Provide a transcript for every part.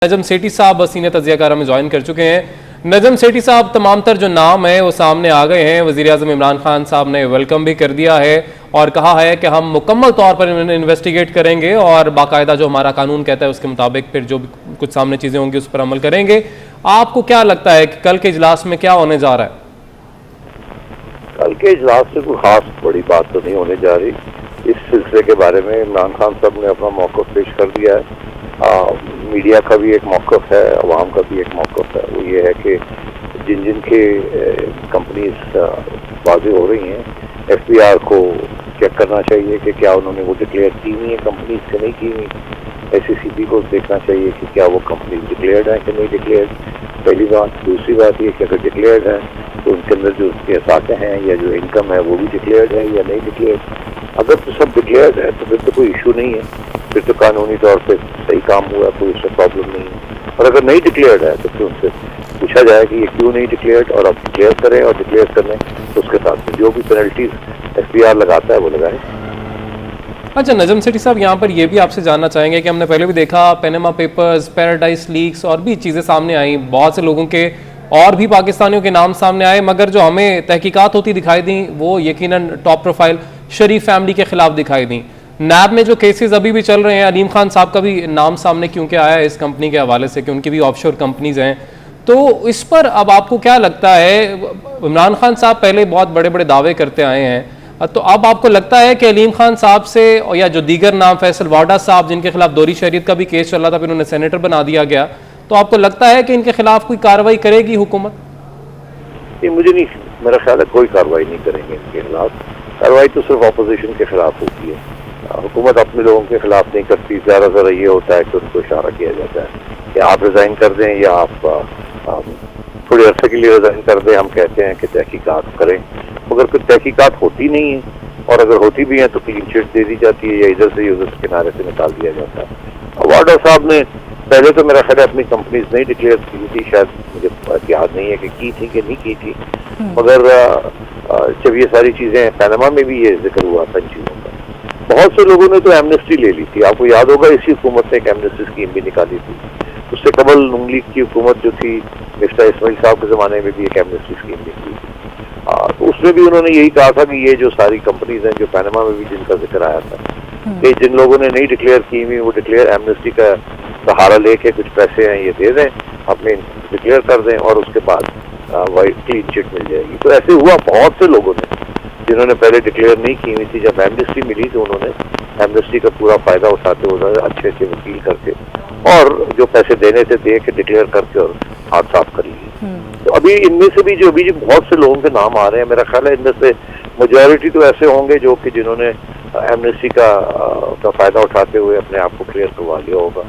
नजम सेठी साहब senior तज्जिया car में join कर चुके हैं। नजम सेठी साहब, तमाम तर जो नाम है वो सामने आ गए हैं। वज़ीर आज़म इमरान खान साहब ने वेलकम भी कर दिया है और कहा है कि हम मुकम्मल तौर पर इन्वेस्टिगेट करेंगे और बाकायदा जो हमारा कानून कहता है उसके मुताबिक फिर जो भी कुछ सामने चीज़ें होंगी उस पर अमल करेंगे। आपको क्या लगता है कि कल के इजलास में क्या होने जा रहा है? कल के इजलास से कोई खास बड़ी बात तो नहीं होने जा रही। इस सिलसिले के बारे में इमरान खान साहब ने अपना मौक़िफ़ पेश कर दिया है। मीडिया का भी एक मौक़िफ़ है, अवाम का भी एक मौक़िफ़ है। वो ये है कि जिन जिन के कंपनीज वाज़ेह हो रही हैं, FBR को चेक करना चाहिए कि क्या उन्होंने वो डिक्लेयर की हुई है कंपनीज से नहीं की हुई। SECB को देखना चाहिए कि क्या वो कंपनीज डिक्लेयर्ड है कि नहीं डिक्लेयर्ड। पहली बात। दूसरी बात ये कि अगर डिक्लेयर्ड है तो उनके अंदर जो उसके असाते हैं या जो इनकम है वो भी डिक्लेयर्ड है या नहीं डिक्लेयर्ड। अगर तो सब डिक्लेयर्ड है तो फिर तो कोई इशू नहीं है, फिर तो कानूनी तौर पे सही काम हुआ, कोई उससे प्रॉब्लम नहीं है। और अगर नहीं डिक्लेयर्ड है तो फिर उनसे पूछा जाए कि ये क्यों नहीं डिक्लेयर्ड, और अब डिक्लेयर करें, और डिक्लेयर करने तो उसके साथ जो भी पेनल्टीज FBR लगाता है वो लगाए। अच्छा नजम सेठी साहब, यहाँ पर ये भी आपसे जानना चाहेंगे कि हमने पहले भी देखा पैनामा पेपर्स, पैराडाइज लीक्स और भी चीज़ें सामने आई, बहुत से लोगों के और भी पाकिस्तानियों के नाम सामने आए, मगर जो हमें तहकीकात होती दिखाई दी वो यकीनन टॉप प्रोफाइल शरीफ फैमिली के खिलाफ दिखाई दी। नैब में जो केसेस अभी भी चल रहे हैं, अलीम खान साहब का भी नाम सामने क्योंकि आया है इस कंपनी के हवाले से कि उनकी भी ऑफशोर कंपनीज हैं, तो इस पर अब आपको क्या लगता है? इमरान खान साहब पहले बहुत बड़े बड़े दावे करते आए हैं, तो अब आपको लगता है कि अलीम खान साहब से या जो दीगर नाम फैसल वाडा साहब जिनके खिलाफ दोहरी शहरियत का भी केस चल रहा था, फिर उन्हें सेनेटर बना दिया गया, तो आपको लगता है कि इनके खिलाफ कोई कार्रवाई करेगी हुकूमत? मुझे नहीं, मेरा ख्याल है कोई कार्रवाई नहीं करेंगे इनके खिलाफ। कार्रवाई तो सिर्फ अपोजिशन के खिलाफ होती है, हुकूमत अपने लोगों के खिलाफ नहीं करती। ज़्यादा ये होता है कि उनको इशारा किया जाता है कि आप रिज़ाइन कर दें या आप थोड़े अरसे के लिए रिज़ाइन कर दें। हम कहते हैं कि तहकीकात करें, मगर कोई तहकीकात होती नहीं है, और अगर होती भी है तो क्लीन चिट दे दी जाती है या इधर से उधर से किनारे से निकाल दिया जाता है। वाडा साहब ने पहले तो मेरा ख्याल है अपनी कंपनीज नहीं डिक्लेयर की थी, शायद मुझे याद नहीं है कि की थी कि नहीं की थी, मगर जब ये सारी चीज़ें पैनामा में भी ये जिक्र हुआ था इन चीज़ों का, बहुत से लोगों ने तो एमनेस्टी ले ली थी। आपको याद होगा इसी हुकूमत ने एक एमनेस्टी स्कीम भी निकाली थी। उससे कबल नून लीग की हुकूमत जो थी, मिस्टर इस्माइल साहब के ज़माने में भी एक एमनेस्टी स्कीम निकली थी। तो उसमें भी उन्होंने यही कहा था कि ये जो सारी कंपनीज हैं जो पैनामा में भी जिनका जिक्र आया था, कि जिन लोगों ने नहीं डिक्लेयर की हुई वो डिक्लेयर एमनेस्टी का सहारा लेके कुछ पैसे हैं ये दे दें, अपने डिक्लेयर कर दें और उसके बाद वाइट क्लीन चिट मिल जाएगी। तो ऐसे हुआ बहुत से लोगों ने जिन्होंने पहले डिक्लेयर नहीं की हुई थी, जब एमनेस्टी मिली तो उन्होंने एमनेस्टी का पूरा फ़ायदा उठाते हुए अच्छे अच्छे वकील करके और जो पैसे देने थे दे के डिक्लेयर करके और हाथ साफ कर लिए। तो अभी इनमें से भी जो बहुत से लोगों के नाम आ रहे हैं, मेरा ख्याल है इनमें से मेजॉरिटी तो ऐसे होंगे जो कि जिन्होंने एमनेस्टी का फ़ायदा उठाते हुए अपने आप को क्लियर करवा लिया होगा,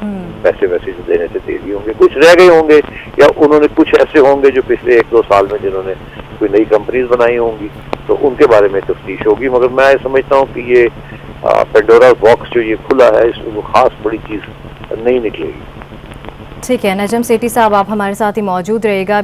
पैसे वैसे जो देने से दे दिए होंगे। कुछ रह गए होंगे या उन्होंने कुछ ऐसे होंगे जो पिछले 1-2 साल में जिन्होंने कोई नई कंपनीज बनाई होंगी, तो उनके बारे में तफ्तीश होगी। मगर मैं समझता हूँ कि ये पेंडोरा बॉक्स जो ये खुला है, इसमें वो खास बड़ी चीज़ नहीं निकलेगी। ठीक है नजम सेठी साहब, आप हमारे साथ ही मौजूद रहेगा।